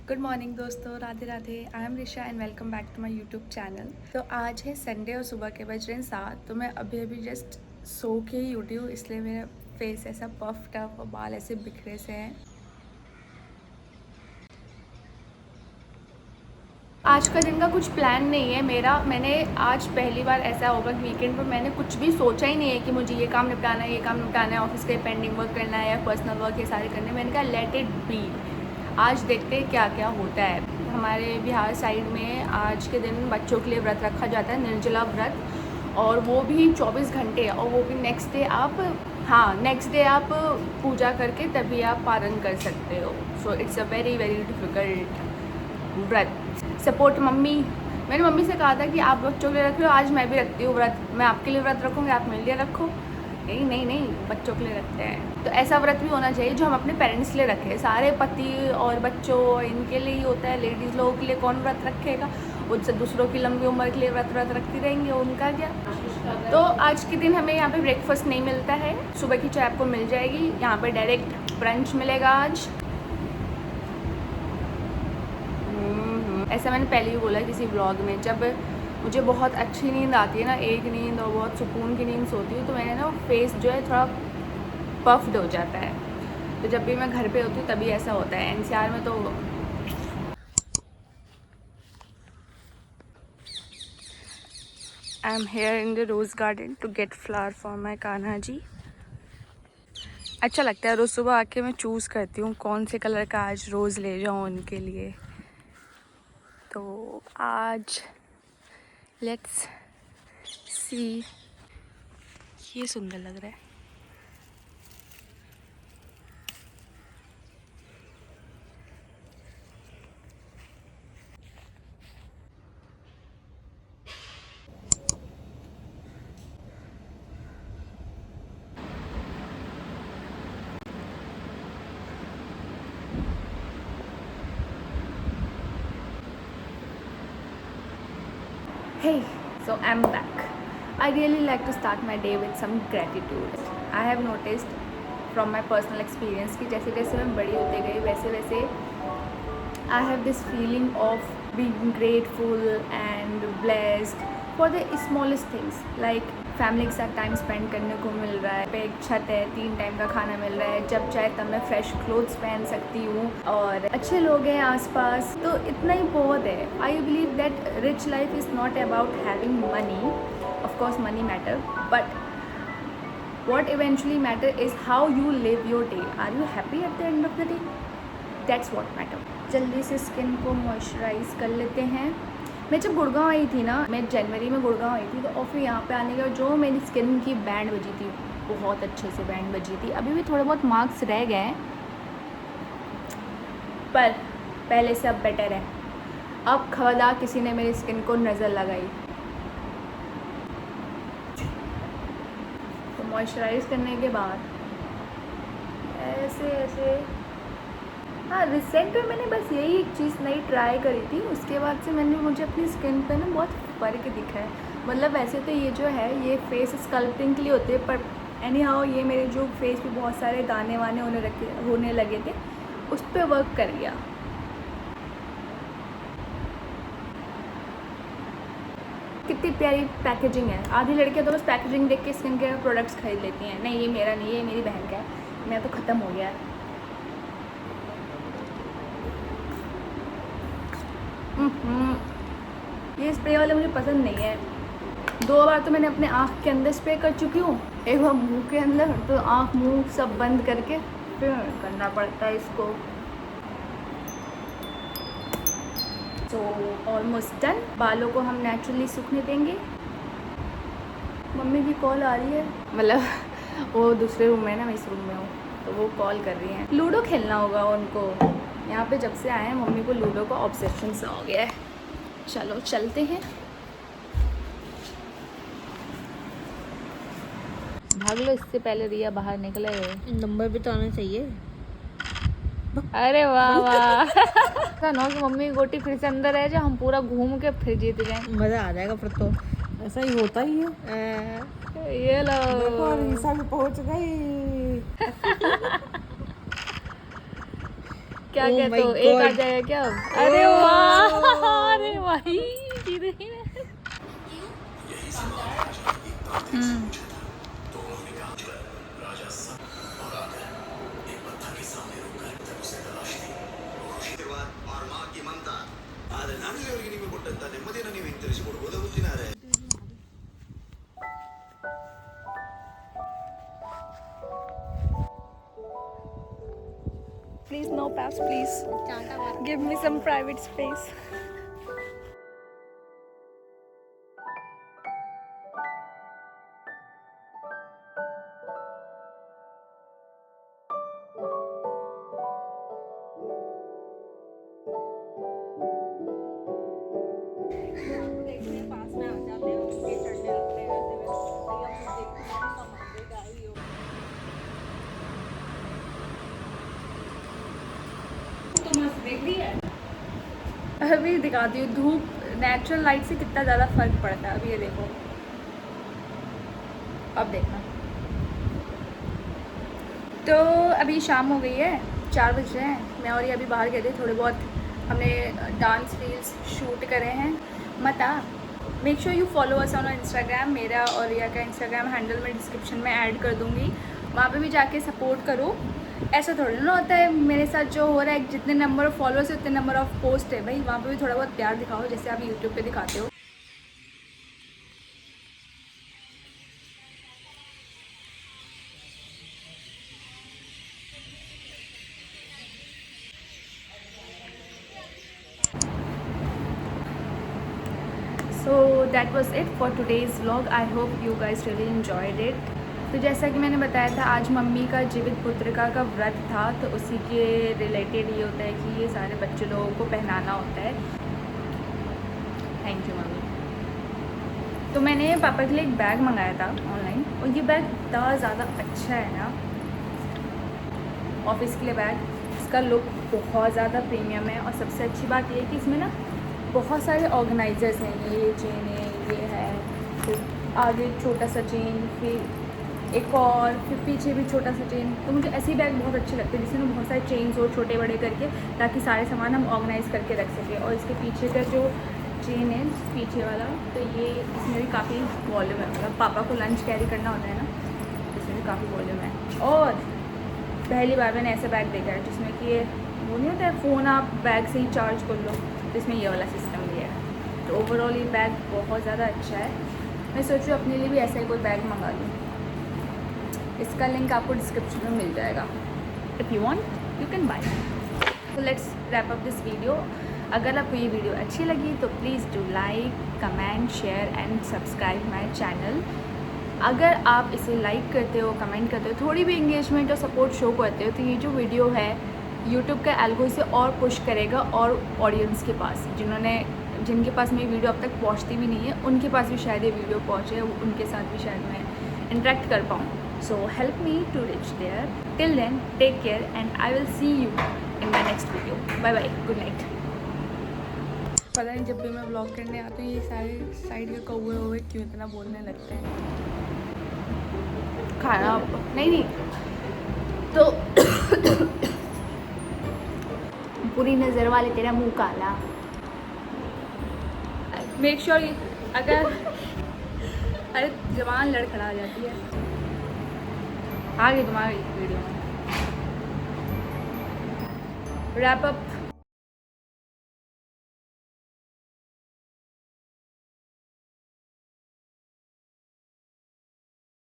Good morning दोस्तों, Radhe Radhe. I am Risha and welcome back to my YouTube channel. तो आज है संडे और सुबह के बज रहे हैं 7। तो मैं अभी अभी जस्ट सो के ही उठी हूँ, इसलिए मेरा फेस ऐसा पफ्ड अप और बाल ऐसे बिखरे से हैं। आज का दिन का कुछ प्लान नहीं है मेरा। मैंने आज पहली बार ऐसा होगा कि वीकेंड पर मैंने कुछ भी सोचा ही नहीं है कि मुझे ये काम निपटाना है, ये काम निपटाना है, ऑफिस के पेंडिंग वर्क करना है या पर्सनल वर्क ये सारे करने। मैंने कहा लेट इट बी, आज देखते हैं क्या क्या होता है। हमारे बिहार साइड में आज के दिन बच्चों के लिए व्रत रखा जाता है, निर्जला व्रत, और वो भी 24 घंटे, और वो भी नेक्स्ट डे आप पूजा करके तभी आप पारण कर सकते हो। So it's a very very difficult व्रत। सपोर्ट मम्मी, मैंने मम्मी से कहा था कि आप बच्चों के लिए रख लो, आज मैं भी रखती हूँ व्रत। मैं आपके लिए व्रत रखूँगी, आप मेरे लिए रखो। नहीं, बच्चों के लिए रखते हैं। तो ऐसा व्रत भी होना चाहिए जो हम अपने पेरेंट्स के लिए रखें। सारे पति और बच्चों इनके लिए ही होता है, लेडीज़ लोगों के लिए कौन व्रत रखेगा? उससे दूसरों की लंबी उम्र के लिए व्रत रखती रहेंगे, उनका क्या। तो आज के दिन हमें यहाँ पे ब्रेकफास्ट नहीं मिलता है, सुबह की चाय आपको मिल जाएगी। यहाँ पे डायरेक्ट ब्रंच मिलेगा आज। ऐसा मैंने पहले ही बोला किसी ब्लॉग में, जब मुझे बहुत अच्छी नींद आती है ना, एक नींद और बहुत सुकून की नींद सोती हूँ, तो मैंने ना फेस जो है थोड़ा पफ्ड हो जाता है। तो जब भी मैं घर पे होती हूँ तभी ऐसा होता है। एनसीआर में तो I am here in the rose garden to get flower for my Kanha ji. अच्छा लगता है, रोज़ सुबह आके मैं चूज़ करती हूँ कौन से कलर का आज रोज़ ले जाऊँ उनके लिए। तो आज लेट्स सी, ये सुंदर लग रहा है। Hey, so I'm back. I really like to start my day with some gratitude. I have noticed from my personal experience कि जैसे जैसे मैं बड़ी होते गई वैसे वैसे I have this feeling of being grateful and blessed for the smallest things, like family के साथ टाइम स्पेंड करने को मिल रहा है, पे एक छत है, 3 टाइम का खाना मिल रहा है, जब चाहे तब मैं फ्रेश क्लोथ्स पहन सकती हूँ, और अच्छे लोग हैं आसपास। तो इतना ही बहुत है। I believe that rich life is not about having money, of course money matter, but what eventually matter is how you live your day. Are you happy at the end of the day? That's what matter. जल्दी से skin को moisturise कर लेते हैं। मैं जब गुड़गांव आई थी ना, मैं जनवरी में गुड़गांव आई थी, तो और फिर यहाँ पे आने के बाद जो मेरी स्किन की बैंड बजी थी, बहुत अच्छे से बैंड बजी थी। अभी भी थोड़े बहुत मार्क्स रह गए हैं, पर पहले से अब बेटर है। अब खबरदार किसी ने मेरी स्किन को नज़र लगाई। तो मॉइस्चराइज करने के बाद ऐसे ऐसे, हाँ रिसेंट में मैंने बस यही एक चीज़ नई ट्राई करी थी, उसके बाद से मुझे अपनी स्किन पे ना बहुत फ़र्क दिखा है। मतलब वैसे तो ये जो है ये फेस स्कल्पटिंग के लिए होते हैं, पर एनी हाउ ये मेरे जो फेस पे बहुत सारे दाने वाने होने लगे थे, उस पर वर्क कर गया। कितनी प्यारी पैकेजिंग है। आधी लड़कियां तो बस पैकेजिंग देख के स्किन केयर प्रोडक्ट्स खरीद लेती हैं। नहीं, ये मेरा नहीं है, ये मेरी बहन का है, मेरा तो ख़त्म हो गया है। ये स्प्रे वाला मुझे पसंद नहीं है। 2 बार तो मैंने अपने आँख के अंदर स्प्रे कर चुकी हूँ, एक बार मुंह के अंदर, तो आँख मुंह सब बंद करके फिर करना पड़ता है इसको। तो ऑलमोस्ट डन। बालों को हम नेचुरली सूखने देंगे। मम्मी की कॉल आ रही है, मतलब वो दूसरे रूम में है ना, मैं इस रूम में हूँ, तो वो कॉल कर रही हैं। लूडो खेलना होगा उनको। यहाँ पे जब से आए हैं मम्मी को लूडो का ऑब्सेशन सा हो गया है। चलो चलते हैं। भाग लो, इससे पहले रिया बाहर निकले। नंबर भी तो आना चाहिए। अरे वाह वाह। ऐसा ना हो कि मम्मी की गोटी फिर से अंदर है, जो हम पूरा घूम के फिर जीत जाए। मज़ा आ जाएगा फिर तो। ऐसा ही होता ही है। ये लो, देखो रीसा भी पहुंच गई। क्या Oh कहते my हो, एक आ God. जाएगा क्या अब? अरे वाह, अरे भाई जीत गई मैं। Please no pass, please. Give me some private space. अभी दिखाती हूँ धूप नेचुरल लाइट से कितना ज़्यादा फर्क पड़ता है। अभी ये देखो, अब देखना। तो अभी शाम हो गई है, 4 बज रहे हैं। मैं और ये अभी बाहर गए थे, थोड़े बहुत हमने डांस रील्स शूट करे हैं। मता make sure you follow us on Instagram. मेरा और रिया का इंस्टाग्राम हैंडल मैं डिस्क्रिप्शन में ऐड कर दूँगी, वहाँ पे भी जाके सपोर्ट करो। ऐसा थोड़ी ना होता है मेरे साथ जो हो रहा है, जितने नंबर ऑफ़ फॉलोअर्स है उतने नंबर ऑफ़ पोस्ट है भाई, वहाँ पे भी थोड़ा बहुत प्यार दिखाओ जैसे आप यूट्यूब पे दिखाते हो। So that was it for today's vlog. I hope you guys really enjoyed it. तो जैसा कि मैंने बताया था, आज मम्मी का जीवित पुत्रिका का व्रत था, तो उसी के रिलेटेड ये होता है कि ये सारे बच्चे लोगों को पहनाना होता है। Thank you mummy. तो मैंने पापा के लिए एक बैग मंगाया था ऑनलाइन, और ये बैग इतना ज़्यादा अच्छा है ना, ऑफिस के लिए बैग। इसका लुक बहुत ज़्यादा प्रीमियम है, और सबसे अच्छी बात ये है कि इसमें ना बहुत सारे ऑर्गेनाइजर्स हैं। ये चेन है, ये है, फिर आगे छोटा सा चेन, फिर एक और, फिर पीछे भी छोटा सा चेन। तो मुझे ऐसे बैग बहुत अच्छे लगते हैं जिसमें बहुत सारे चेन्स हो छोटे बड़े करके, ताकि सारे सामान हम ऑर्गेनाइज़ करके रख सकें। और इसके पीछे का जो चेन है पीछे वाला, तो ये इसमें भी काफ़ी वॉल्यूम है, मतलब पापा को लंच कैरी करना होता है ना, इसमें भी काफ़ी वॉल्यूम है। और पहली बार मैंने ऐसा बैग देखा है जिसमें कि ये वो नहीं होता है फ़ोन आप बैग से ही चार्ज कर लो, तो इसमें ये वाला सिस्टम भी है। तो ओवरऑल ये बैग बहुत ज़्यादा अच्छा है। मैं सोच रही हूँ अपने लिए भी ऐसा ही कोई बैग मंगा लूँ। इसका लिंक आपको डिस्क्रिप्शन में मिल जाएगा। If you want you can buy. तो let's wrap up this video. अगर आपको ये वीडियो अच्छी लगी तो please do like, comment, share and subscribe my channel. अगर आप इसे लाइक करते हो, कमेंट करते हो, थोड़ी भी इंगेजमेंट और सपोर्ट शो करते हो, तो ये जो वीडियो है यूट्यूब का एल्गो इसे और पुश करेगा, और ऑडियंस के पास जिनके पास मेरी वीडियो अब तक पहुंचती भी नहीं है, उनके पास भी शायद ये वीडियो पहुंचे, उनके साथ भी शायद मैं इंटरेक्ट कर पाऊँ। So help me to reach there. Till then take care and I will see you in my next video. Bye bye, good night. पता नहीं जब भी मैं व्लॉग करने आती हूँ ये सारे साइड के कौवे हुए क्यों इतना बोलने लगते हैं। खाना नहीं तो पूरी नज़र वाले तेरा मुंह काला। मेक श्योर अगर अरे जबान लड़खड़ा जाती है। आ गई तुम्हारी वीडियो में। Wrap up